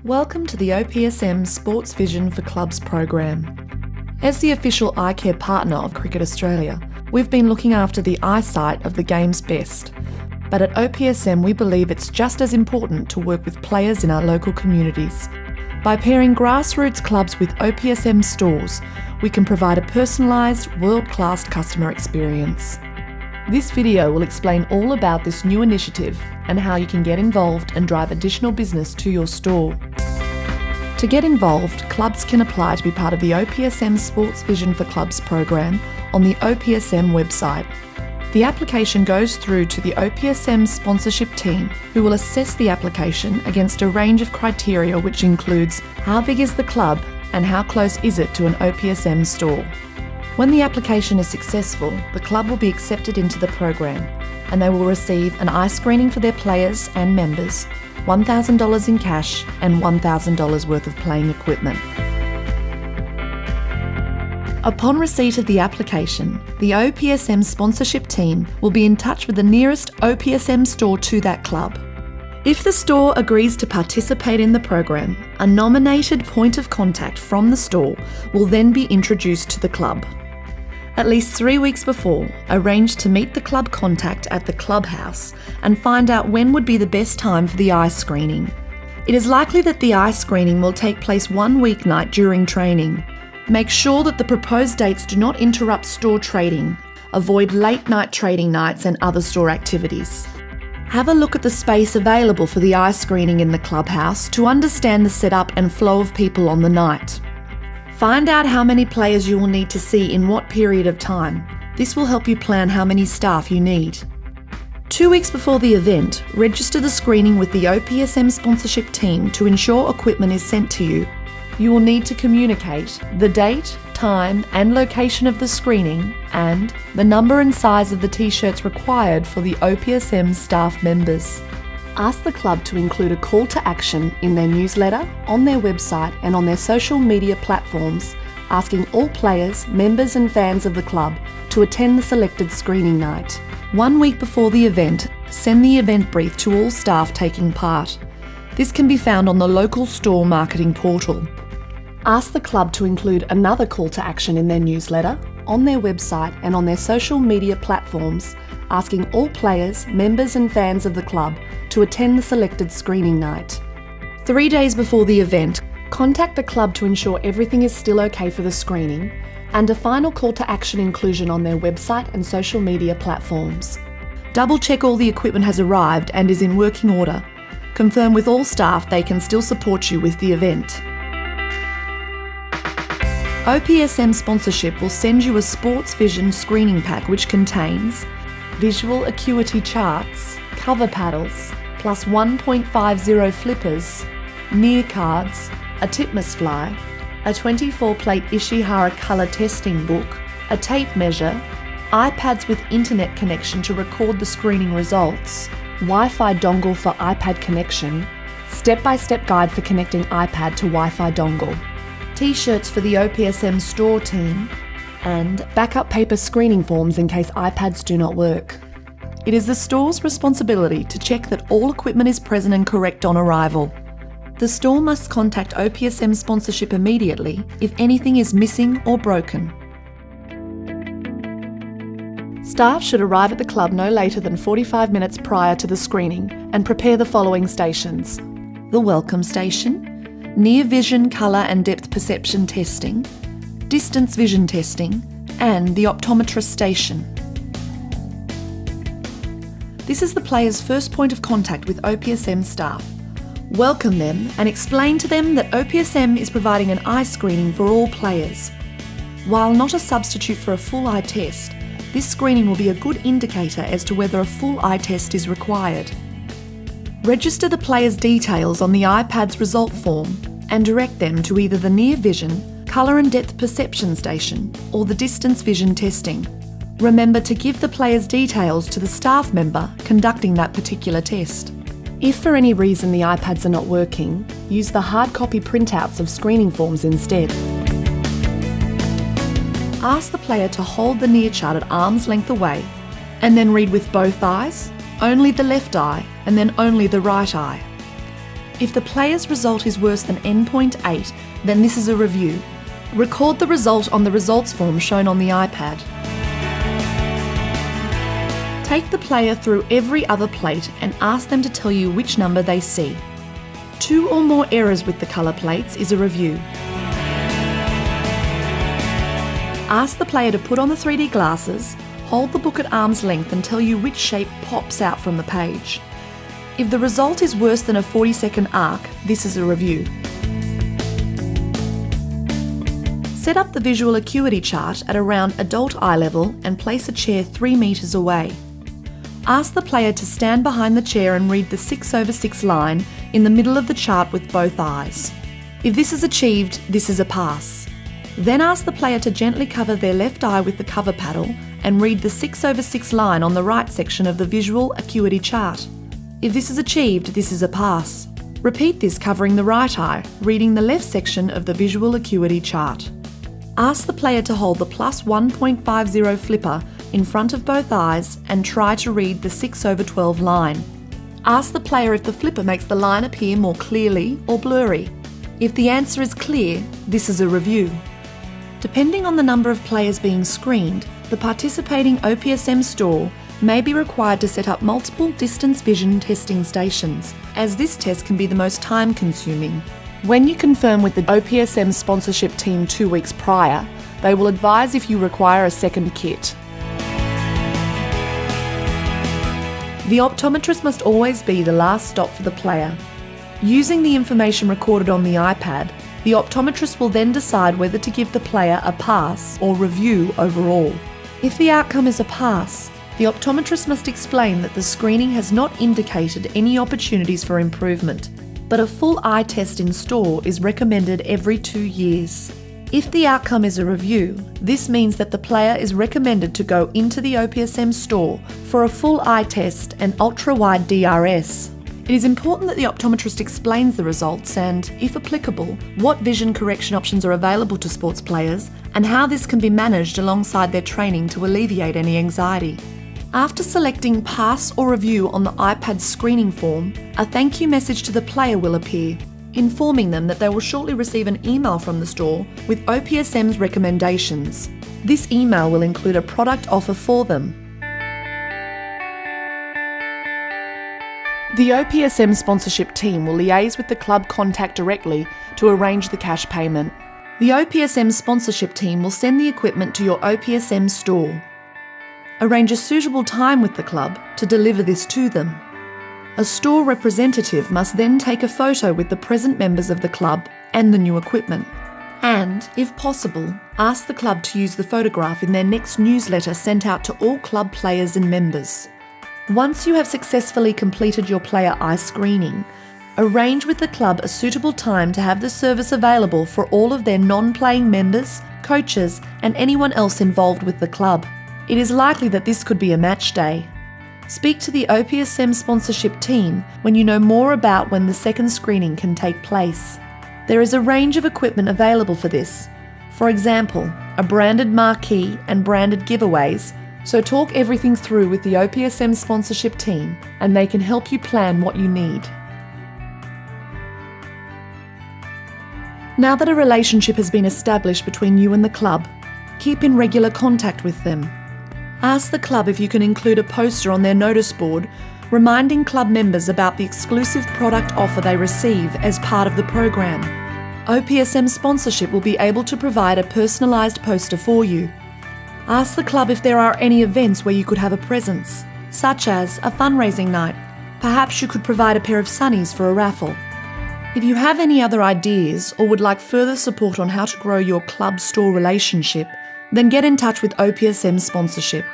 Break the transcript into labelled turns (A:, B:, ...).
A: Welcome to the OPSM Sports Vision for Clubs program. As the official eye care partner of Cricket Australia, we've been looking after the eyesight of the game's best. But at OPSM, we believe it's just as important to work with players in our local communities. By pairing grassroots clubs with OPSM stores, we can provide a personalised, world-class customer experience. This video will explain all about this new initiative and how you can get involved and drive additional business to your store. To get involved, clubs can apply to be part of the OPSM Sports Vision for Clubs program on the OPSM website. The application goes through to the OPSM sponsorship team, who will assess the application against a range of criteria which includes how big is the club and how close is it to an OPSM store. When the application is successful, the club will be accepted into the program and they will receive an eye screening for their players and members, $1,000 in cash and $1,000 worth of playing equipment. Upon receipt of the application, the OPSM sponsorship team will be in touch with the nearest OPSM store to that club. If the store agrees to participate in the program, a nominated point of contact from the store will then be introduced to the club. At least 3 weeks before, arrange to meet the club contact at the clubhouse and find out when would be the best time for the eye screening. It is likely that the eye screening will take place one weeknight during training. Make sure that the proposed dates do not interrupt store trading. Avoid late night trading nights and other store activities. Have a look at the space available for the eye screening in the clubhouse to understand the setup and flow of people on the night. Find out how many players you will need to see in what period of time. This will help you plan how many staff you need. 2 weeks before the event, register the screening with the OPSM sponsorship team to ensure equipment is sent to you. You will need to communicate the date, time and location of the screening and the number and size of the t-shirts required for the OPSM staff members. Ask the club to include a call to action in their newsletter, on their website and on their social media platforms, asking all players, members and fans of the club to attend the selected screening night. 1 week before the event, send the event brief to all staff taking part. This can be found on the local store marketing portal. Ask the club to include another call to action in their newsletter, on their website and on their social media platforms, asking all players, members and fans of the club to attend the selected screening night. 3 days before the event, contact the club to ensure everything is still okay for the screening and a final call to action inclusion on their website and social media platforms. Double check all the equipment has arrived and is in working order. Confirm with all staff they can still support you with the event. OPSM sponsorship will send you a Sports Vision screening pack which contains visual acuity charts, cover paddles, plus 1.50 flippers, near cards, a Titmus fly, a 24-plate Ishihara colour testing book, a tape measure, iPads with internet connection to record the screening results, Wi-Fi dongle for iPad connection, step-by-step guide for connecting iPad to Wi-Fi dongle, T-shirts for the OPSM store team, and backup paper screening forms in case iPads do not work. It is the store's responsibility to check that all equipment is present and correct on arrival. The store must contact OPSM sponsorship immediately if anything is missing or broken. Staff should arrive at the club no later than 45 minutes prior to the screening and prepare the following stations: the welcome station, near vision, colour and depth perception testing, distance vision testing, and the optometrist station. This is the player's first point of contact with OPSM staff. Welcome them and explain to them that OPSM is providing an eye screening for all players. While not a substitute for a full eye test, this screening will be a good indicator as to whether a full eye test is required. Register the player's details on the iPad's result form and direct them to either the near vision, colour and depth perception station or the distance vision testing. Remember to give the player's details to the staff member conducting that particular test. If for any reason the iPads are not working, use the hard copy printouts of screening forms instead. Ask the player to hold the near chart at arm's length away and then read with both eyes, only the left eye and then only the right eye. If the player's result is worse than N.8, then this is a review. Record the result on the results form shown on the iPad. Take the player through every other plate and ask them to tell you which number they see. 2 or more errors with the colour plates is a review. Ask the player to put on the 3D glasses, hold the book at arm's length and tell you which shape pops out from the page. If the result is worse than a 40-second arc, this is a review. Set up the visual acuity chart at around adult eye level and place a chair 3 metres away. Ask the player to stand behind the chair and read the 6/6 line in the middle of the chart with both eyes. If this is achieved, this is a pass. Then ask the player to gently cover their left eye with the cover paddle and read the 6/6 line on the right section of the visual acuity chart. If this is achieved, this is a pass. Repeat this covering the right eye, reading the left section of the visual acuity chart. Ask the player to hold the +1.50 flipper in front of both eyes and try to read the 6/12 line. Ask the player if the flipper makes the line appear more clearly or blurry. If the answer is clear, this is a review. Depending on the number of players being screened, the participating OPSM store may be required to set up multiple distance vision testing stations, as this test can be the most time-consuming. When you confirm with the OPSM sponsorship team 2 weeks prior, they will advise if you require a second kit. The optometrist must always be the last stop for the player. Using the information recorded on the iPad, the optometrist will then decide whether to give the player a pass or review overall. If the outcome is a pass, the optometrist must explain that the screening has not indicated any opportunities for improvement, but a full eye test in store is recommended every 2 years. If the outcome is a review, this means that the player is recommended to go into the OPSM store for a full eye test and ultra-wide DRS. It is important that the optometrist explains the results and, if applicable, what vision correction options are available to sports players and how this can be managed alongside their training to alleviate any anxiety. After selecting Pass or Review on the iPad screening form, a thank you message to the player will appear, informing them that they will shortly receive an email from the store with OPSM's recommendations. This email will include a product offer for them. The OPSM sponsorship team will liaise with the club contact directly to arrange the cash payment. The OPSM sponsorship team will send the equipment to your OPSM store. Arrange a suitable time with the club to deliver this to them. A store representative must then take a photo with the present members of the club and the new equipment. And, if possible, ask the club to use the photograph in their next newsletter sent out to all club players and members. Once you have successfully completed your player eye screening, arrange with the club a suitable time to have the service available for all of their non-playing members, coaches, and anyone else involved with the club. It is likely that this could be a match day. Speak to the OPSM sponsorship team when you know more about when the second screening can take place. There is a range of equipment available for this. For example, a branded marquee and branded giveaways, so talk everything through with the OPSM sponsorship team and they can help you plan what you need. Now that a relationship has been established between you and the club, keep in regular contact with them. Ask the club if you can include a poster on their notice board reminding club members about the exclusive product offer they receive as part of the program. OPSM sponsorship will be able to provide a personalised poster for you. Ask the club if there are any events where you could have a presence, such as a fundraising night. Perhaps you could provide a pair of sunnies for a raffle. If you have any other ideas or would like further support on how to grow your club-store relationship, then get in touch with OPSM sponsorship.